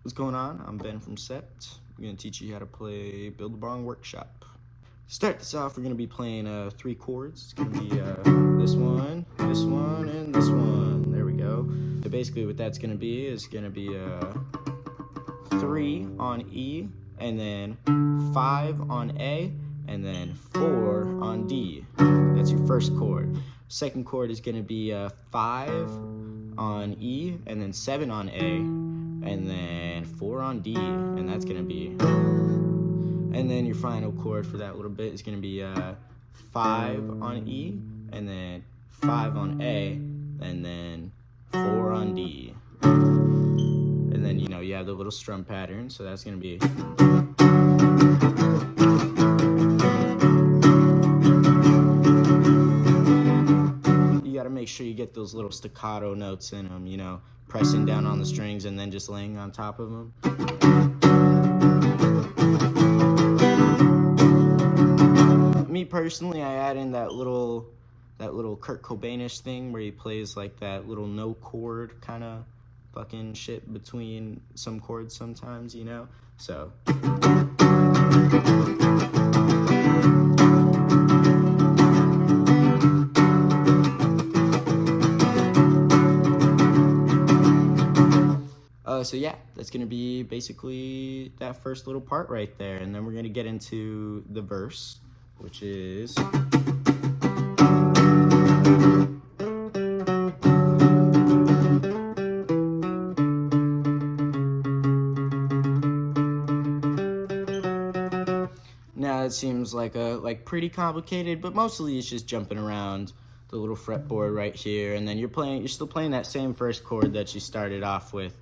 What's going on? I'm Ben from SEPT. I'm going to teach you how to play Build a Bong Workshop. To start this off, we're going to be playing 3 chords. It's going to be this one, and this one. There we go. So basically what that's going to be is going to be 3 on E, and then 5 on A, and then 4 on D. That's your first chord. Second chord is going to be 5 on E, and then 7 on A, and then 4 on D, and that's gonna be, and then your final chord for that little bit is gonna be 5 on E, and then 5 on A, and then 4 on D. And then, you know, you have the little strum pattern, so that's gonna be, you gotta make sure you get those little staccato notes in them, you know, pressing down on the strings and then just laying on top of them. Me personally, I add in that little Kurt Cobainish thing where he plays like that little no chord kind of fucking shit between some chords sometimes, you know? So so yeah, that's gonna be basically that first little part right there, and then we're gonna get into the verse, which is now it seems like pretty complicated, but mostly it's just jumping around the little fretboard right here, and then you're still playing that same first chord that you started off with.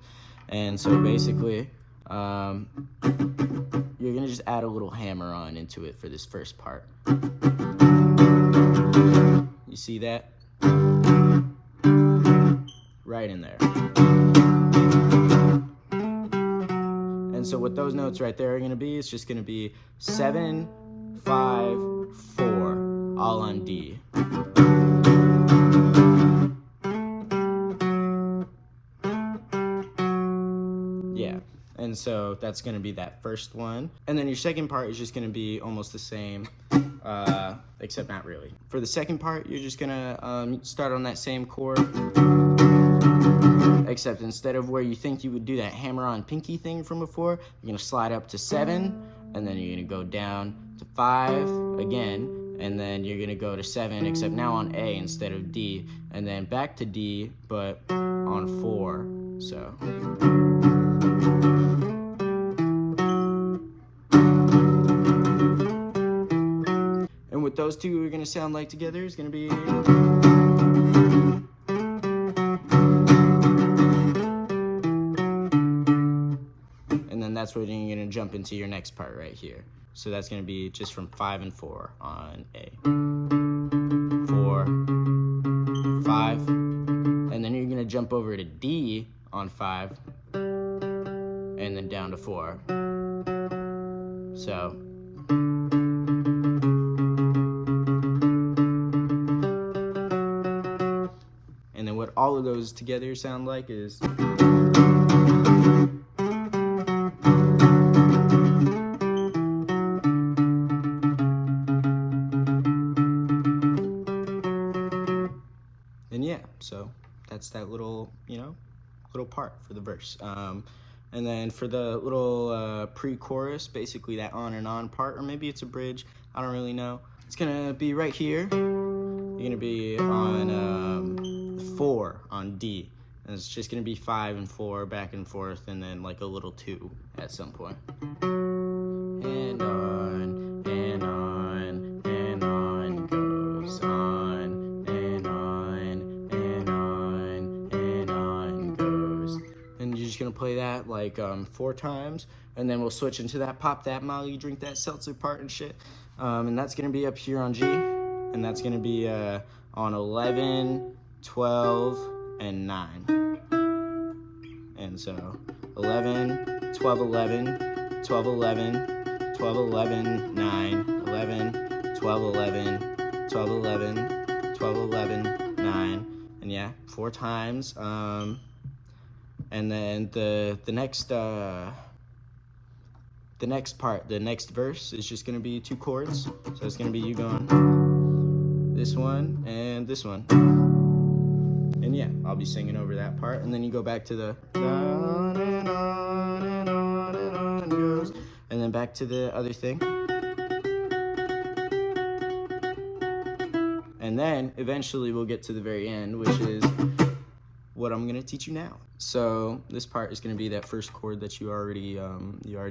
And so basically, you're gonna just add a little hammer on into it for this first part. You see that? Right in there. And so what those notes right there are gonna be, it's just gonna be 7, 5, 4, all on D. Yeah, and so that's gonna be that first one. And then your second part is just gonna be almost the same, except not really. For the second part, you're just gonna start on that same chord, except instead of where you think you would do that hammer-on pinky thing from before, you're gonna slide up to 7, and then you're gonna go down to 5 again, and then you're gonna go to 7, except now on A instead of D, and then back to D, but on 4, so. And what those two are gonna sound like together is gonna be, and then that's where you're gonna jump into your next part right here. So that's gonna be just from 5 and 4 on A. 4, 5, and then you're gonna jump over to D on 5, and then down to 4. So. And then what all of those together sound like is. And yeah, so that's that little, you know, little part for the verse. And then for the little pre-chorus, basically that on and on part, or maybe it's a bridge, I don't really know. It's gonna be right here. You're gonna be on 4 on D. And it's just gonna be 5 and 4 back and forth, and then like a little 2 at some point. And on, and on, and on goes on, and on, and on, and on goes. And you're just gonna play that like 4 times, and then we'll switch into that pop that Molly, drink that seltzer part and shit. And that's gonna be up here on G, and that's gonna be on 11, 12, and 9. And so 11, 12, 11, 12, 11, 12, 11, 9, 11, 12, 11, 12, 11, 12, 11, 9. And yeah, 4 times. And then the next part, the next verse is just gonna be 2 chords. So it's gonna be you going this one and this one. And yeah, I'll be singing over that part. And then you go back to the on and on and on and on goes. And then back to the other thing. And then eventually we'll get to the very end, which is what I'm gonna teach you now. So this part is gonna be that first chord that you already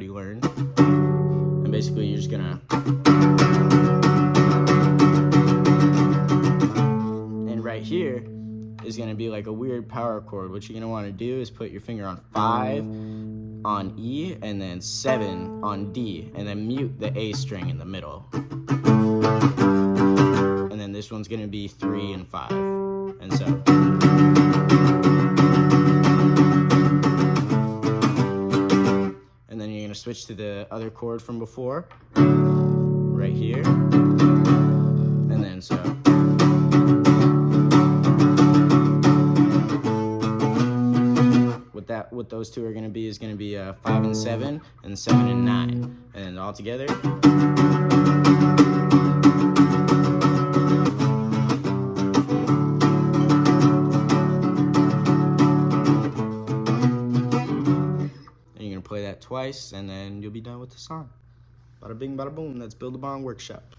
learned. And basically you're just gonna, and right here is gonna be like a weird power chord. What you're gonna wanna do is put your finger on 5 on E and then 7 on D, and then mute the A string in the middle. And then this one's gonna be 3 and 5. And so. And then you're gonna switch to the other chord from before, right here. And then so. What those two are gonna be is gonna be 5 and 7, and 7 and 9. And then all together. Play that twice, and then you'll be done with the song. Bada bing, bada boom. That's Build a Bong Workshop.